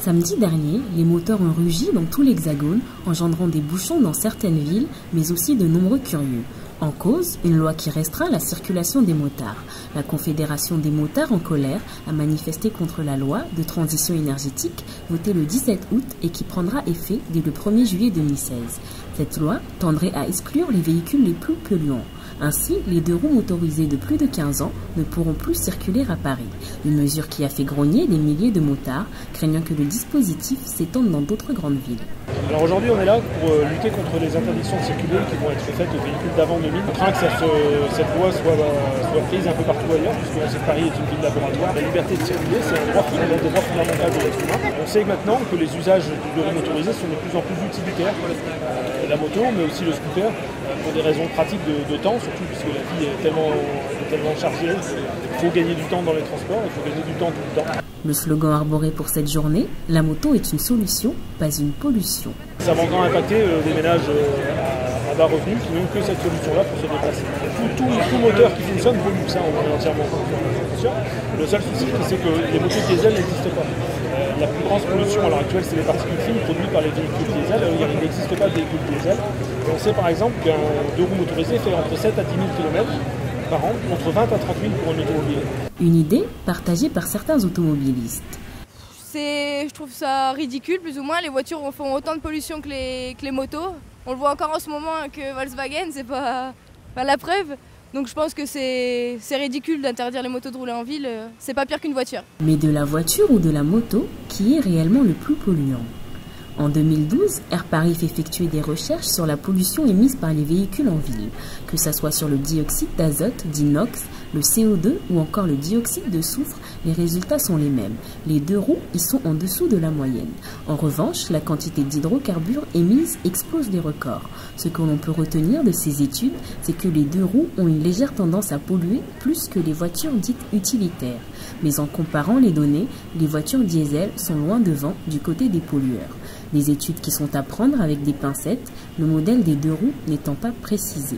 Samedi dernier, les moteurs ont rugi dans tout l'Hexagone, engendrant des bouchons dans certaines villes, mais aussi de nombreux curieux. En cause, une loi qui restreint la circulation des motards. La Confédération des motards en colère a manifesté contre la loi de transition énergétique votée le 17 août et qui prendra effet dès le 1er juillet 2016. Cette loi tendrait à exclure les véhicules les plus polluants. Ainsi, les deux roues motorisées de plus de 15 ans ne pourront plus circuler à Paris. Une mesure qui a fait grogner des milliers de motards, craignant que le dispositif s'étende dans d'autres grandes villes. Alors aujourd'hui, on est là pour lutter contre les interdictions de circuler qui vont être faites aux véhicules d'avant 2000. On craint que cette loi soit prise un peu partout ailleurs, puisque on sait que Paris est une ville laboratoire. La liberté de circuler, c'est un droit fondamental de l'être humain. On sait maintenant que les usages du deux roues motorisées sont de plus en plus utilitaires. La moto, mais aussi le scooter, pour des raisons pratiques de temps, surtout puisque la vie est tellement chargée. Il faut gagner du temps dans les transports, il faut gagner du temps tout le temps. Le slogan arboré pour cette journée, la moto est une solution, pas une pollution. Ça va encore impacter des ménages à bas revenus qui n'ont que cette solution-là pour se déplacer. Tout moteur qui fonctionne pollue, ça on est entièrement conscient. Le seul souci, c'est que les motos diesel n'existent pas. La plus grande pollution à l'heure actuelle, c'est les particules fines produites par les véhicules diesel. Il n'existe pas de véhicules diesel. Et on sait par exemple qu'un deux roues motorisé fait entre 7 à 10 000 km par an, entre 20 à 30 000 pour un automobile. Une idée partagée par certains automobilistes. Je trouve ça ridicule, plus ou moins. Les voitures font autant de pollution que les motos. On le voit encore en ce moment que Volkswagen, c'est pas la preuve. Donc je pense que c'est ridicule d'interdire les motos de rouler en ville. C'est pas pire qu'une voiture. Mais de la voiture ou de la moto, qui est réellement le plus polluant ? En 2012, Air Paris fait effectuer des recherches sur la pollution émise par les véhicules en ville, que ce soit sur le dioxyde d'azote, dit NOx, le CO2 ou encore le dioxyde de soufre, les résultats sont les mêmes. Les deux roues y sont en dessous de la moyenne. En revanche, la quantité d'hydrocarbures émise explose les records. Ce que l'on peut retenir de ces études, c'est que les deux roues ont une légère tendance à polluer plus que les voitures dites utilitaires. Mais en comparant les données, les voitures diesel sont loin devant du côté des pollueurs. Des études qui sont à prendre avec des pincettes, le modèle des deux roues n'étant pas précisé.